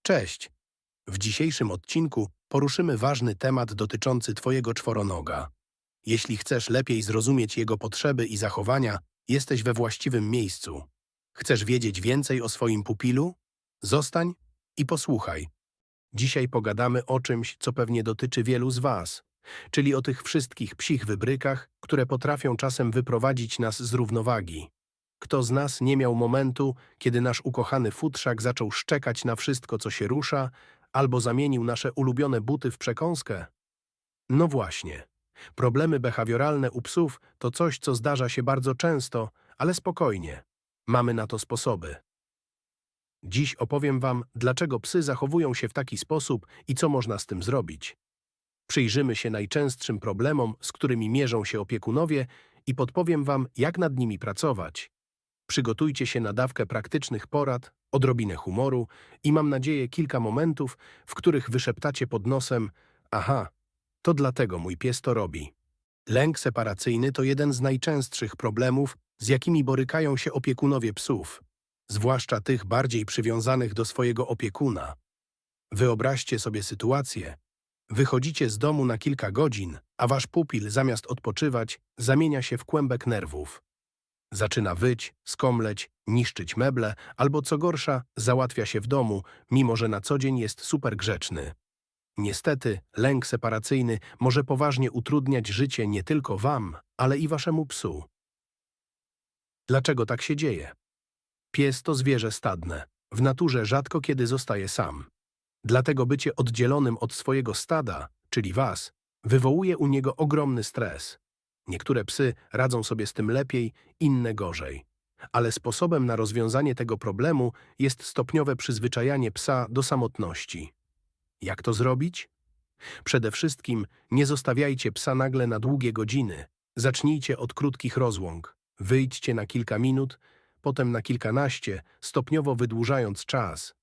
Cześć! W dzisiejszym odcinku poruszymy ważny temat dotyczący Twojego czworonoga. Jeśli chcesz lepiej zrozumieć jego potrzeby i zachowania, jesteś we właściwym miejscu. Chcesz wiedzieć więcej o swoim pupilu? Zostań i posłuchaj. Dzisiaj pogadamy o czymś, co pewnie dotyczy wielu z Was, czyli o tych wszystkich psich wybrykach, które potrafią czasem wyprowadzić nas z równowagi. Kto z nas nie miał momentu, kiedy nasz ukochany futrzak zaczął szczekać na wszystko, co się rusza, albo zamienił nasze ulubione buty w przekąskę? No właśnie. Problemy behawioralne u psów to coś, co zdarza się bardzo często, ale spokojnie. Mamy na to sposoby. Dziś opowiem Wam, dlaczego psy zachowują się w taki sposób i co można z tym zrobić. Przyjrzymy się najczęstszym problemom, z którymi mierzą się opiekunowie i podpowiem Wam, jak nad nimi pracować. Przygotujcie się na dawkę praktycznych porad, odrobinę humoru i mam nadzieję kilka momentów, w których wyszeptacie pod nosem: aha, to dlatego mój pies to robi. Lęk separacyjny to jeden z najczęstszych problemów, z jakimi borykają się opiekunowie psów, zwłaszcza tych bardziej przywiązanych do swojego opiekuna. Wyobraźcie sobie sytuację. Wychodzicie z domu na kilka godzin, a wasz pupil zamiast odpoczywać zamienia się w kłębek nerwów. Zaczyna wyć, skomleć, niszczyć meble, albo co gorsza, załatwia się w domu, mimo że na co dzień jest super grzeczny. Niestety, lęk separacyjny może poważnie utrudniać życie nie tylko Wam, ale i Waszemu psu. Dlaczego tak się dzieje? Pies to zwierzę stadne. W naturze rzadko kiedy zostaje sam. Dlatego bycie oddzielonym od swojego stada, czyli Was, wywołuje u niego ogromny stres. Niektóre psy radzą sobie z tym lepiej, inne gorzej. Ale sposobem na rozwiązanie tego problemu jest stopniowe przyzwyczajanie psa do samotności. Jak to zrobić? Przede wszystkim nie zostawiajcie psa nagle na długie godziny. Zacznijcie od krótkich rozłąk. Wyjdźcie na kilka minut, potem na kilkanaście, stopniowo wydłużając czas.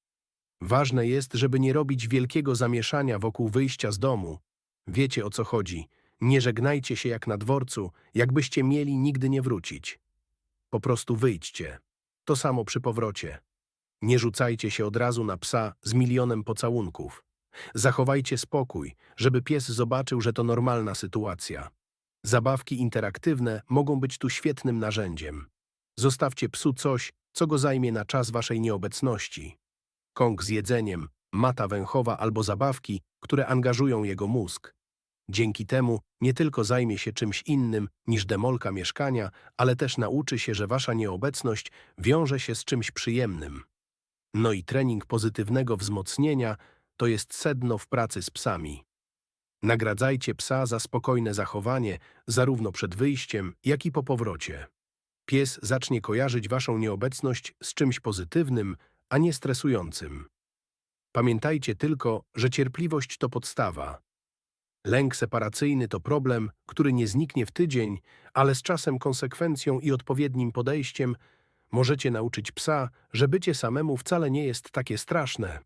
Ważne jest, żeby nie robić wielkiego zamieszania wokół wyjścia z domu. Wiecie, o co chodzi. Nie żegnajcie się jak na dworcu, jakbyście mieli nigdy nie wrócić. Po prostu wyjdźcie. To samo przy powrocie. Nie rzucajcie się od razu na psa z milionem pocałunków. Zachowajcie spokój, żeby pies zobaczył, że to normalna sytuacja. Zabawki interaktywne mogą być tu świetnym narzędziem. Zostawcie psu coś, co go zajmie na czas waszej nieobecności. Kąk z jedzeniem, mata węchowa albo zabawki, które angażują jego mózg. Dzięki temu nie tylko zajmie się czymś innym niż demolka mieszkania, ale też nauczy się, że wasza nieobecność wiąże się z czymś przyjemnym. No i trening pozytywnego wzmocnienia to jest sedno w pracy z psami. Nagradzajcie psa za spokojne zachowanie, zarówno przed wyjściem, jak i po powrocie. Pies zacznie kojarzyć waszą nieobecność z czymś pozytywnym, a nie stresującym. Pamiętajcie tylko, że cierpliwość to podstawa. Lęk separacyjny to problem, który nie zniknie w tydzień, ale z czasem, konsekwencją i odpowiednim podejściem możecie nauczyć psa, że bycie samemu wcale nie jest takie straszne.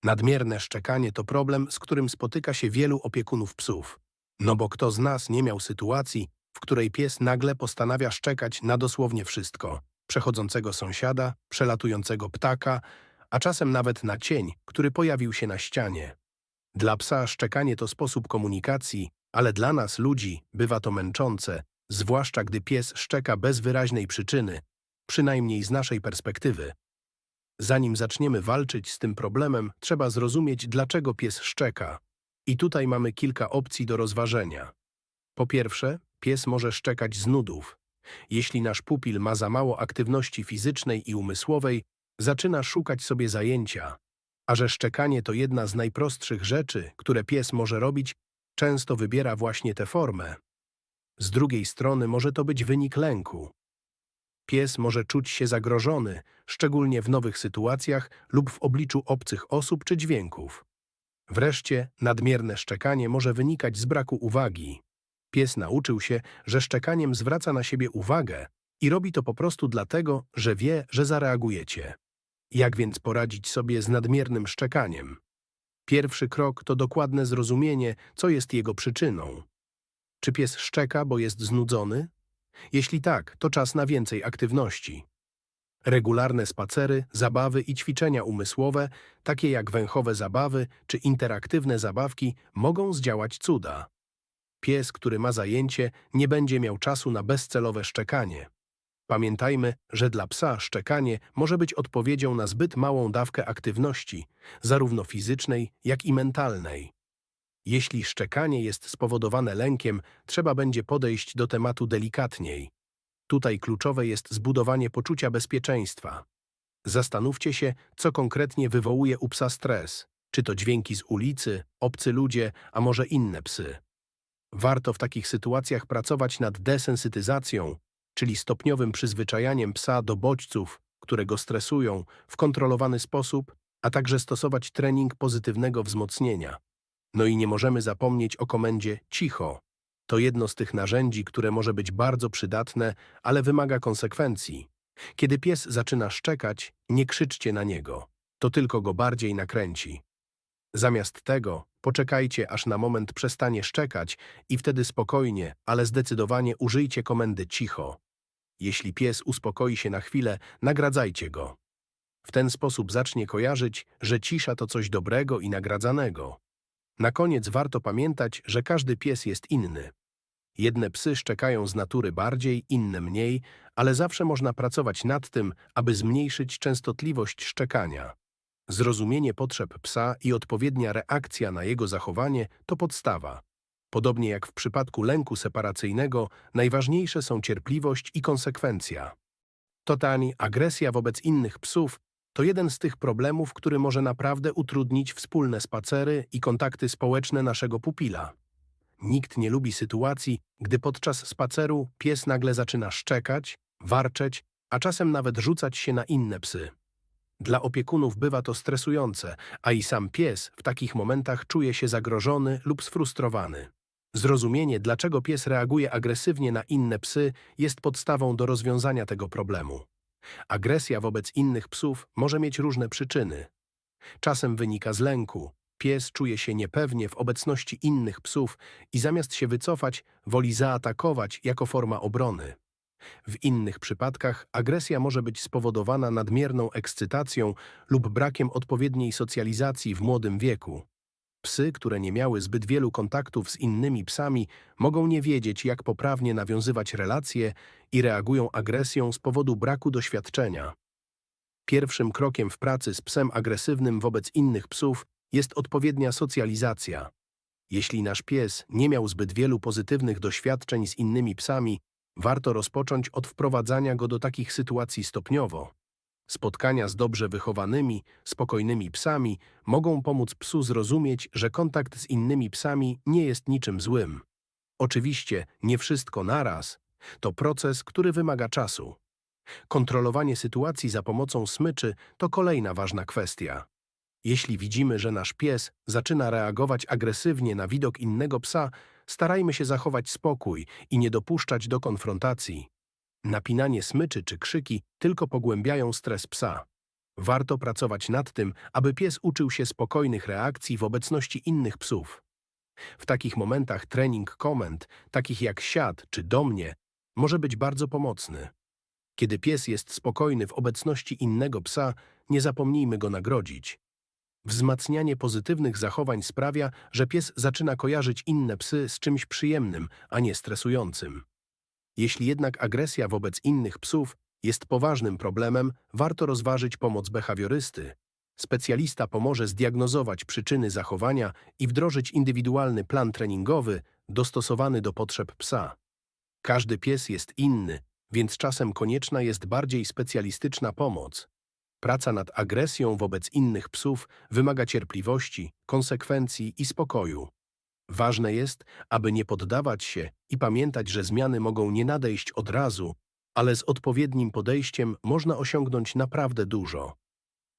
Nadmierne szczekanie to problem, z którym spotyka się wielu opiekunów psów. No bo kto z nas nie miał sytuacji, w której pies nagle postanawia szczekać na dosłownie wszystko: przechodzącego sąsiada, przelatującego ptaka, a czasem nawet na cień, który pojawił się na ścianie. Dla psa szczekanie to sposób komunikacji, ale dla nas, ludzi, bywa to męczące, zwłaszcza gdy pies szczeka bez wyraźnej przyczyny, przynajmniej z naszej perspektywy. Zanim zaczniemy walczyć z tym problemem, trzeba zrozumieć, dlaczego pies szczeka. I tutaj mamy kilka opcji do rozważenia. Po pierwsze, pies może szczekać z nudów. Jeśli nasz pupil ma za mało aktywności fizycznej i umysłowej, zaczyna szukać sobie zajęcia. A że szczekanie to jedna z najprostszych rzeczy, które pies może robić, często wybiera właśnie tę formę. Z drugiej strony może to być wynik lęku. Pies może czuć się zagrożony, szczególnie w nowych sytuacjach lub w obliczu obcych osób czy dźwięków. Wreszcie nadmierne szczekanie może wynikać z braku uwagi. Pies nauczył się, że szczekaniem zwraca na siebie uwagę i robi to po prostu dlatego, że wie, że zareagujecie. Jak więc poradzić sobie z nadmiernym szczekaniem? Pierwszy krok to dokładne zrozumienie, co jest jego przyczyną. Czy pies szczeka, bo jest znudzony? Jeśli tak, to czas na więcej aktywności. Regularne spacery, zabawy i ćwiczenia umysłowe, takie jak węchowe zabawy czy interaktywne zabawki, mogą zdziałać cuda. Pies, który ma zajęcie, nie będzie miał czasu na bezcelowe szczekanie. Pamiętajmy, że dla psa szczekanie może być odpowiedzią na zbyt małą dawkę aktywności, zarówno fizycznej, jak i mentalnej. Jeśli szczekanie jest spowodowane lękiem, trzeba będzie podejść do tematu delikatniej. Tutaj kluczowe jest zbudowanie poczucia bezpieczeństwa. Zastanówcie się, co konkretnie wywołuje u psa stres. Czy to dźwięki z ulicy, obcy ludzie, a może inne psy. Warto w takich sytuacjach pracować nad desensytyzacją, czyli stopniowym przyzwyczajaniem psa do bodźców, które go stresują, w kontrolowany sposób, a także stosować trening pozytywnego wzmocnienia. No i nie możemy zapomnieć o komendzie cicho. To jedno z tych narzędzi, które może być bardzo przydatne, ale wymaga konsekwencji. Kiedy pies zaczyna szczekać, nie krzyczcie na niego. To tylko go bardziej nakręci. Zamiast tego poczekajcie, aż na moment przestanie szczekać i wtedy spokojnie, ale zdecydowanie użyjcie komendy cicho. Jeśli pies uspokoi się na chwilę, nagradzajcie go. W ten sposób zacznie kojarzyć, że cisza to coś dobrego i nagradzanego. Na koniec warto pamiętać, że każdy pies jest inny. Jedne psy szczekają z natury bardziej, inne mniej, ale zawsze można pracować nad tym, aby zmniejszyć częstotliwość szczekania. Zrozumienie potrzeb psa i odpowiednia reakcja na jego zachowanie to podstawa. Podobnie jak w przypadku lęku separacyjnego, najważniejsze są cierpliwość i konsekwencja. Totalnie agresja wobec innych psów to jeden z tych problemów, który może naprawdę utrudnić wspólne spacery i kontakty społeczne naszego pupila. Nikt nie lubi sytuacji, gdy podczas spaceru pies nagle zaczyna szczekać, warczeć, a czasem nawet rzucać się na inne psy. Dla opiekunów bywa to stresujące, a i sam pies w takich momentach czuje się zagrożony lub sfrustrowany. Zrozumienie, dlaczego pies reaguje agresywnie na inne psy, jest podstawą do rozwiązania tego problemu. Agresja wobec innych psów może mieć różne przyczyny. Czasem wynika z lęku. Pies czuje się niepewnie w obecności innych psów i zamiast się wycofać, woli zaatakować jako forma obrony. W innych przypadkach agresja może być spowodowana nadmierną ekscytacją lub brakiem odpowiedniej socjalizacji w młodym wieku. Psy, które nie miały zbyt wielu kontaktów z innymi psami, mogą nie wiedzieć, jak poprawnie nawiązywać relacje i reagują agresją z powodu braku doświadczenia. Pierwszym krokiem w pracy z psem agresywnym wobec innych psów jest odpowiednia socjalizacja. Jeśli nasz pies nie miał zbyt wielu pozytywnych doświadczeń z innymi psami, warto rozpocząć od wprowadzania go do takich sytuacji stopniowo. Spotkania z dobrze wychowanymi, spokojnymi psami mogą pomóc psu zrozumieć, że kontakt z innymi psami nie jest niczym złym. Oczywiście nie wszystko naraz. To proces, który wymaga czasu. Kontrolowanie sytuacji za pomocą smyczy to kolejna ważna kwestia. Jeśli widzimy, że nasz pies zaczyna reagować agresywnie na widok innego psa, starajmy się zachować spokój i nie dopuszczać do konfrontacji. Napinanie smyczy czy krzyki tylko pogłębiają stres psa. Warto pracować nad tym, aby pies uczył się spokojnych reakcji w obecności innych psów. W takich momentach trening komend, takich jak siad czy do mnie, może być bardzo pomocny. Kiedy pies jest spokojny w obecności innego psa, nie zapomnijmy go nagrodzić. Wzmacnianie pozytywnych zachowań sprawia, że pies zaczyna kojarzyć inne psy z czymś przyjemnym, a nie stresującym. Jeśli jednak agresja wobec innych psów jest poważnym problemem, warto rozważyć pomoc behawiorysty. Specjalista pomoże zdiagnozować przyczyny zachowania i wdrożyć indywidualny plan treningowy dostosowany do potrzeb psa. Każdy pies jest inny, więc czasem konieczna jest bardziej specjalistyczna pomoc. Praca nad agresją wobec innych psów wymaga cierpliwości, konsekwencji i spokoju. Ważne jest, aby nie poddawać się i pamiętać, że zmiany mogą nie nadejść od razu, ale z odpowiednim podejściem można osiągnąć naprawdę dużo.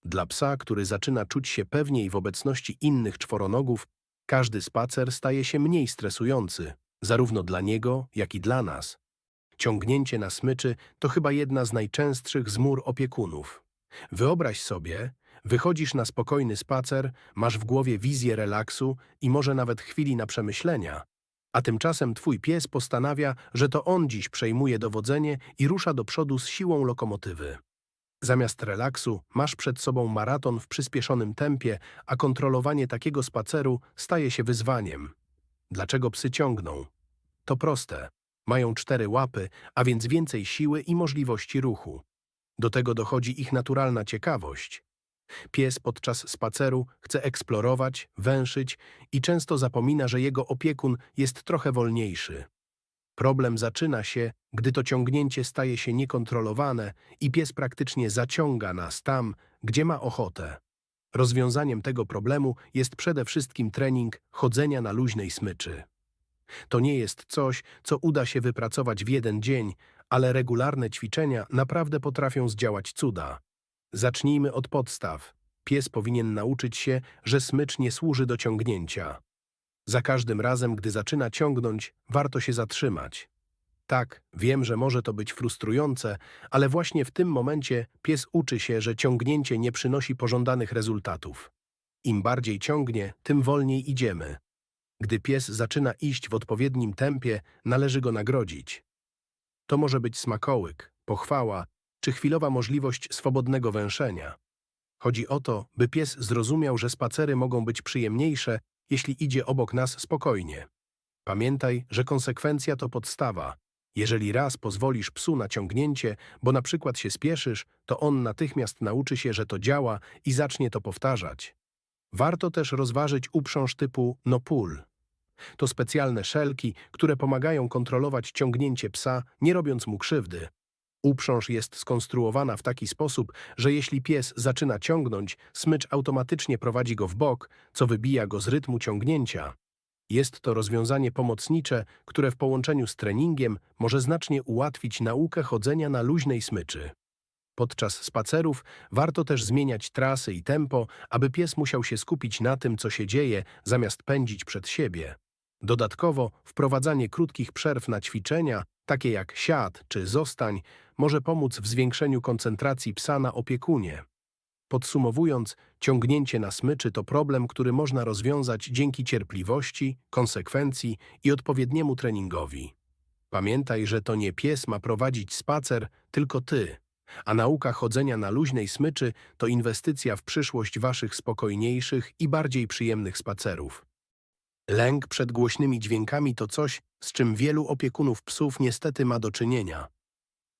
Dla psa, który zaczyna czuć się pewniej w obecności innych czworonogów, każdy spacer staje się mniej stresujący, zarówno dla niego, jak i dla nas. Ciągnięcie na smyczy to chyba jedna z najczęstszych zmór opiekunów. Wyobraź sobie, wychodzisz na spokojny spacer, masz w głowie wizję relaksu i może nawet chwili na przemyślenia, a tymczasem twój pies postanawia, że to on dziś przejmuje dowodzenie i rusza do przodu z siłą lokomotywy. Zamiast relaksu masz przed sobą maraton w przyspieszonym tempie, a kontrolowanie takiego spaceru staje się wyzwaniem. Dlaczego psy ciągną? To proste. Mają 4 łapy, a więc więcej siły i możliwości ruchu. Do tego dochodzi ich naturalna ciekawość. Pies podczas spaceru chce eksplorować, węszyć i często zapomina, że jego opiekun jest trochę wolniejszy. Problem zaczyna się, gdy to ciągnięcie staje się niekontrolowane i pies praktycznie zaciąga nas tam, gdzie ma ochotę. Rozwiązaniem tego problemu jest przede wszystkim trening chodzenia na luźnej smyczy. To nie jest coś, co uda się wypracować w jeden dzień, ale regularne ćwiczenia naprawdę potrafią zdziałać cuda. Zacznijmy od podstaw. Pies powinien nauczyć się, że smycz nie służy do ciągnięcia. Za każdym razem, gdy zaczyna ciągnąć, warto się zatrzymać. Tak, wiem, że może to być frustrujące, ale właśnie w tym momencie pies uczy się, że ciągnięcie nie przynosi pożądanych rezultatów. Im bardziej ciągnie, tym wolniej idziemy. Gdy pies zaczyna iść w odpowiednim tempie, należy go nagrodzić. To może być smakołyk, pochwała czy chwilowa możliwość swobodnego węszenia. Chodzi o to, by pies zrozumiał, że spacery mogą być przyjemniejsze, jeśli idzie obok nas spokojnie. Pamiętaj, że konsekwencja to podstawa. Jeżeli raz pozwolisz psu na ciągnięcie, bo na przykład się spieszysz, to on natychmiast nauczy się, że to działa i zacznie to powtarzać. Warto też rozważyć uprząż typu no-pull. To specjalne szelki, które pomagają kontrolować ciągnięcie psa, nie robiąc mu krzywdy. Uprząż jest skonstruowana w taki sposób, że jeśli pies zaczyna ciągnąć, smycz automatycznie prowadzi go w bok, co wybija go z rytmu ciągnięcia. Jest to rozwiązanie pomocnicze, które w połączeniu z treningiem może znacznie ułatwić naukę chodzenia na luźnej smyczy. Podczas spacerów warto też zmieniać trasy i tempo, aby pies musiał się skupić na tym, co się dzieje, zamiast pędzić przed siebie. Dodatkowo wprowadzanie krótkich przerw na ćwiczenia, takie jak siad czy zostań, może pomóc w zwiększeniu koncentracji psa na opiekunie. Podsumowując, ciągnięcie na smyczy to problem, który można rozwiązać dzięki cierpliwości, konsekwencji i odpowiedniemu treningowi. Pamiętaj, że to nie pies ma prowadzić spacer, tylko ty, a nauka chodzenia na luźnej smyczy to inwestycja w przyszłość waszych spokojniejszych i bardziej przyjemnych spacerów. Lęk przed głośnymi dźwiękami to coś, z czym wielu opiekunów psów niestety ma do czynienia.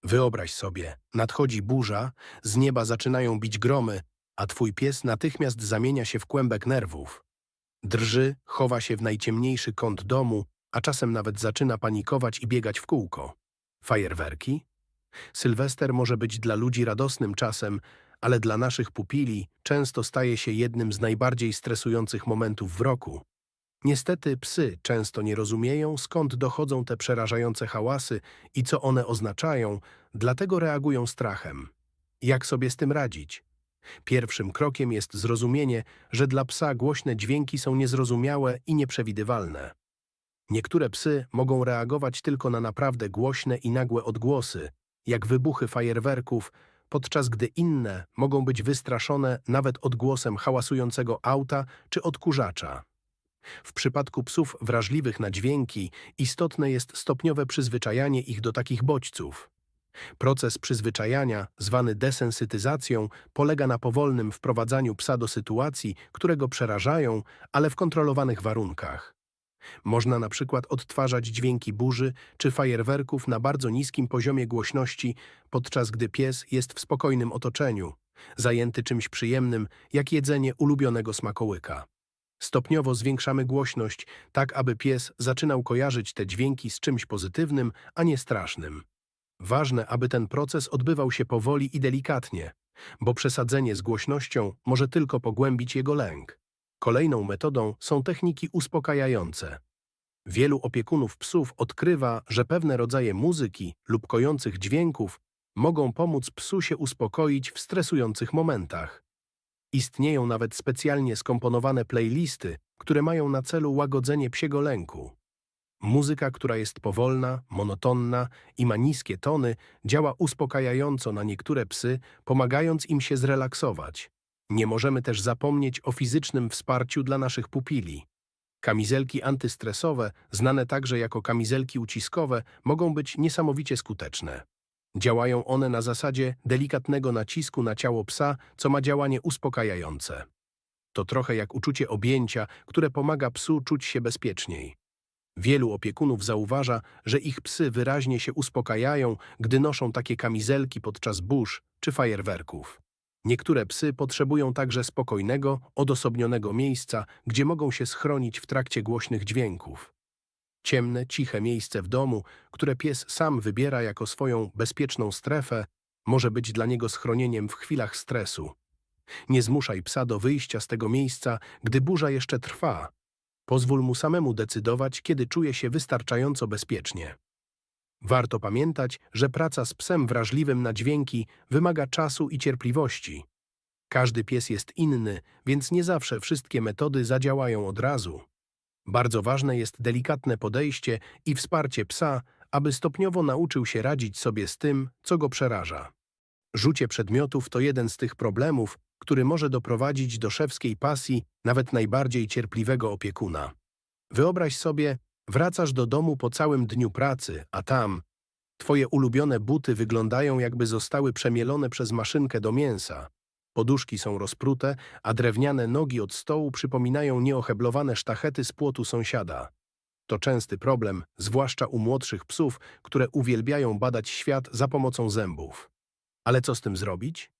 Wyobraź sobie, nadchodzi burza, z nieba zaczynają bić gromy, a twój pies natychmiast zamienia się w kłębek nerwów. Drży, chowa się w najciemniejszy kąt domu, a czasem nawet zaczyna panikować i biegać w kółko. Fajerwerki? Sylwester może być dla ludzi radosnym czasem, ale dla naszych pupili często staje się jednym z najbardziej stresujących momentów w roku. Niestety psy często nie rozumieją, skąd dochodzą te przerażające hałasy i co one oznaczają, dlatego reagują strachem. Jak sobie z tym radzić? Pierwszym krokiem jest zrozumienie, że dla psa głośne dźwięki są niezrozumiałe i nieprzewidywalne. Niektóre psy mogą reagować tylko na naprawdę głośne i nagłe odgłosy, jak wybuchy fajerwerków, podczas gdy inne mogą być wystraszone nawet odgłosem hałasującego auta czy odkurzacza. W przypadku psów wrażliwych na dźwięki istotne jest stopniowe przyzwyczajanie ich do takich bodźców. Proces przyzwyczajania, zwany desensytyzacją, polega na powolnym wprowadzaniu psa do sytuacji, które go przerażają, ale w kontrolowanych warunkach. Można na przykład odtwarzać dźwięki burzy czy fajerwerków na bardzo niskim poziomie głośności, podczas gdy pies jest w spokojnym otoczeniu, zajęty czymś przyjemnym, jak jedzenie ulubionego smakołyka. Stopniowo zwiększamy głośność, tak aby pies zaczynał kojarzyć te dźwięki z czymś pozytywnym, a nie strasznym. Ważne, aby ten proces odbywał się powoli i delikatnie, bo przesadzenie z głośnością może tylko pogłębić jego lęk. Kolejną metodą są techniki uspokajające. Wielu opiekunów psów odkrywa, że pewne rodzaje muzyki lub kojących dźwięków mogą pomóc psu się uspokoić w stresujących momentach. Istnieją nawet specjalnie skomponowane playlisty, które mają na celu łagodzenie psiego lęku. Muzyka, która jest powolna, monotonna i ma niskie tony, działa uspokajająco na niektóre psy, pomagając im się zrelaksować. Nie możemy też zapomnieć o fizycznym wsparciu dla naszych pupili. Kamizelki antystresowe, znane także jako kamizelki uciskowe, mogą być niesamowicie skuteczne. Działają one na zasadzie delikatnego nacisku na ciało psa, co ma działanie uspokajające. To trochę jak uczucie objęcia, które pomaga psu czuć się bezpieczniej. Wielu opiekunów zauważa, że ich psy wyraźnie się uspokajają, gdy noszą takie kamizelki podczas burz czy fajerwerków. Niektóre psy potrzebują także spokojnego, odosobnionego miejsca, gdzie mogą się schronić w trakcie głośnych dźwięków. Ciemne, ciche miejsce w domu, które pies sam wybiera jako swoją bezpieczną strefę, może być dla niego schronieniem w chwilach stresu. Nie zmuszaj psa do wyjścia z tego miejsca, gdy burza jeszcze trwa. Pozwól mu samemu decydować, kiedy czuje się wystarczająco bezpiecznie. Warto pamiętać, że praca z psem wrażliwym na dźwięki wymaga czasu i cierpliwości. Każdy pies jest inny, więc nie zawsze wszystkie metody zadziałają od razu. Bardzo ważne jest delikatne podejście i wsparcie psa, aby stopniowo nauczył się radzić sobie z tym, co go przeraża. Rzucie przedmiotów to jeden z tych problemów, który może doprowadzić do szewskiej pasji nawet najbardziej cierpliwego opiekuna. Wyobraź sobie, wracasz do domu po całym dniu pracy, a tam twoje ulubione buty wyglądają, jakby zostały przemielone przez maszynkę do mięsa. Poduszki są rozprute, a drewniane nogi od stołu przypominają nieoheblowane sztachety z płotu sąsiada. To częsty problem, zwłaszcza u młodszych psów, które uwielbiają badać świat za pomocą zębów. Ale co z tym zrobić?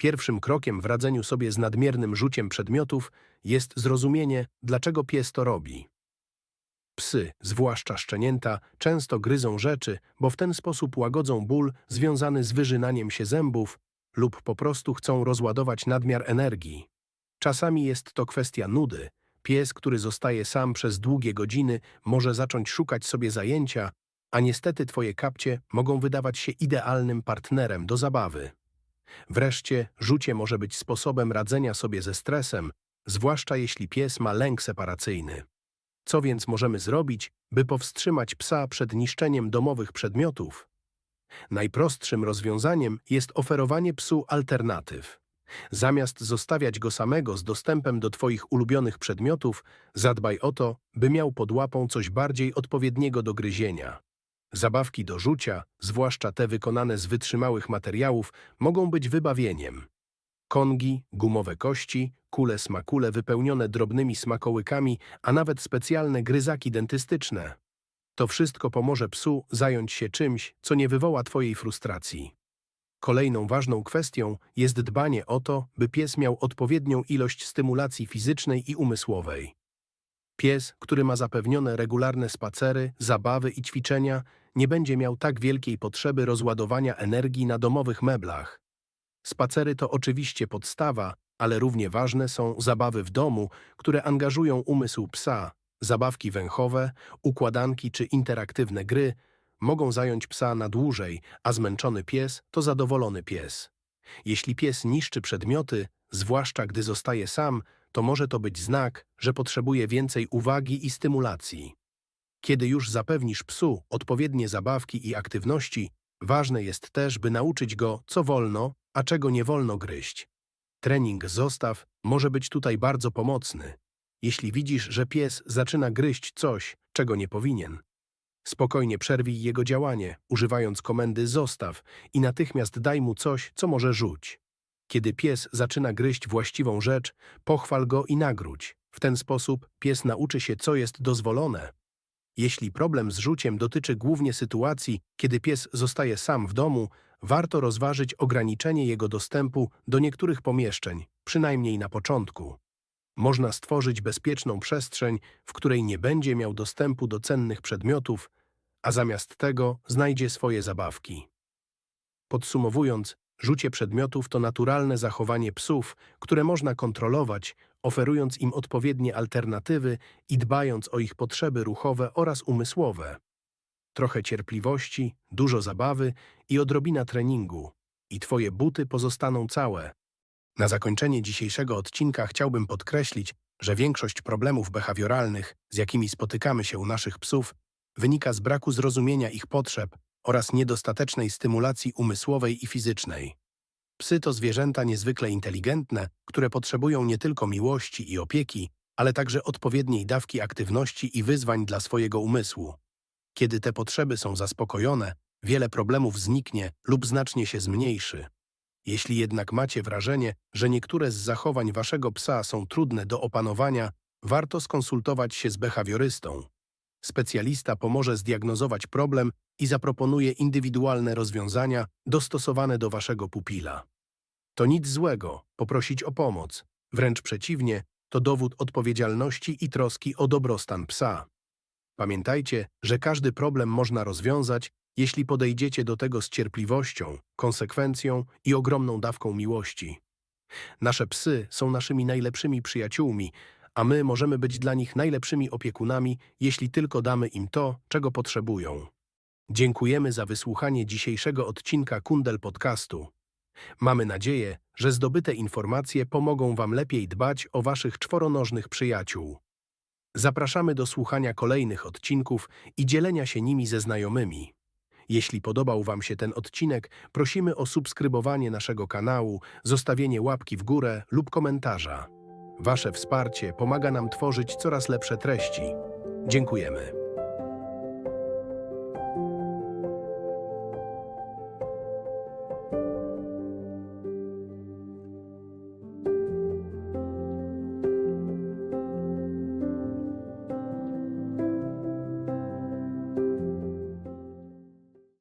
Pierwszym krokiem w radzeniu sobie z nadmiernym rzuciem przedmiotów jest zrozumienie, dlaczego pies to robi. Psy, zwłaszcza szczenięta, często gryzą rzeczy, bo w ten sposób łagodzą ból związany z wyrzynaniem się zębów lub po prostu chcą rozładować nadmiar energii. Czasami jest to kwestia nudy. Pies, który zostaje sam przez długie godziny, może zacząć szukać sobie zajęcia, a niestety twoje kapcie mogą wydawać się idealnym partnerem do zabawy. Wreszcie rzucie może być sposobem radzenia sobie ze stresem, zwłaszcza jeśli pies ma lęk separacyjny. Co więc możemy zrobić, by powstrzymać psa przed niszczeniem domowych przedmiotów? Najprostszym rozwiązaniem jest oferowanie psu alternatyw. Zamiast zostawiać go samego z dostępem do twoich ulubionych przedmiotów, zadbaj o to, by miał pod łapą coś bardziej odpowiedniego do gryzienia. Zabawki do rzucia, zwłaszcza te wykonane z wytrzymałych materiałów, mogą być wybawieniem. Kongi, gumowe kości, kule smakule wypełnione drobnymi smakołykami, a nawet specjalne gryzaki dentystyczne. To wszystko pomoże psu zająć się czymś, co nie wywoła twojej frustracji. Kolejną ważną kwestią jest dbanie o to, by pies miał odpowiednią ilość stymulacji fizycznej i umysłowej. Pies, który ma zapewnione regularne spacery, zabawy i ćwiczenia, nie będzie miał tak wielkiej potrzeby rozładowania energii na domowych meblach. Spacery to oczywiście podstawa, ale równie ważne są zabawy w domu, które angażują umysł psa. Zabawki węchowe, układanki czy interaktywne gry mogą zająć psa na dłużej, a zmęczony pies to zadowolony pies. Jeśli pies niszczy przedmioty, zwłaszcza gdy zostaje sam, to może to być znak, że potrzebuje więcej uwagi i stymulacji. Kiedy już zapewnisz psu odpowiednie zabawki i aktywności, ważne jest też, by nauczyć go, co wolno, a czego nie wolno gryźć. Trening zostaw może być tutaj bardzo pomocny. Jeśli widzisz, że pies zaczyna gryźć coś, czego nie powinien, spokojnie przerwij jego działanie, używając komendy zostaw i natychmiast daj mu coś, co może rzuć. Kiedy pies zaczyna gryźć właściwą rzecz, pochwal go i nagródź. W ten sposób pies nauczy się, co jest dozwolone. Jeśli problem z rzuciem dotyczy głównie sytuacji, kiedy pies zostaje sam w domu, warto rozważyć ograniczenie jego dostępu do niektórych pomieszczeń, przynajmniej na początku. Można stworzyć bezpieczną przestrzeń, w której nie będzie miał dostępu do cennych przedmiotów, a zamiast tego znajdzie swoje zabawki. Podsumowując, rzucie przedmiotów to naturalne zachowanie psów, które można kontrolować, oferując im odpowiednie alternatywy i dbając o ich potrzeby ruchowe oraz umysłowe. Trochę cierpliwości, dużo zabawy i odrobina treningu. I twoje buty pozostaną całe. Na zakończenie dzisiejszego odcinka chciałbym podkreślić, że większość problemów behawioralnych, z jakimi spotykamy się u naszych psów, wynika z braku zrozumienia ich potrzeb oraz niedostatecznej stymulacji umysłowej i fizycznej. Psy to zwierzęta niezwykle inteligentne, które potrzebują nie tylko miłości i opieki, ale także odpowiedniej dawki aktywności i wyzwań dla swojego umysłu. Kiedy te potrzeby są zaspokojone, wiele problemów zniknie lub znacznie się zmniejszy. Jeśli jednak macie wrażenie, że niektóre z zachowań waszego psa są trudne do opanowania, warto skonsultować się z behawiorystą. Specjalista pomoże zdiagnozować problem i zaproponuje indywidualne rozwiązania dostosowane do waszego pupila. To nic złego poprosić o pomoc. Wręcz przeciwnie, to dowód odpowiedzialności i troski o dobrostan psa. Pamiętajcie, że każdy problem można rozwiązać, jeśli podejdziecie do tego z cierpliwością, konsekwencją i ogromną dawką miłości. Nasze psy są naszymi najlepszymi przyjaciółmi, a my możemy być dla nich najlepszymi opiekunami, jeśli tylko damy im to, czego potrzebują. Dziękujemy za wysłuchanie dzisiejszego odcinka Kundel Podcastu. Mamy nadzieję, że zdobyte informacje pomogą wam lepiej dbać o waszych czworonożnych przyjaciół. Zapraszamy do słuchania kolejnych odcinków i dzielenia się nimi ze znajomymi. Jeśli podobał wam się ten odcinek, prosimy o subskrybowanie naszego kanału, zostawienie łapki w górę lub komentarza. Wasze wsparcie pomaga nam tworzyć coraz lepsze treści. Dziękujemy.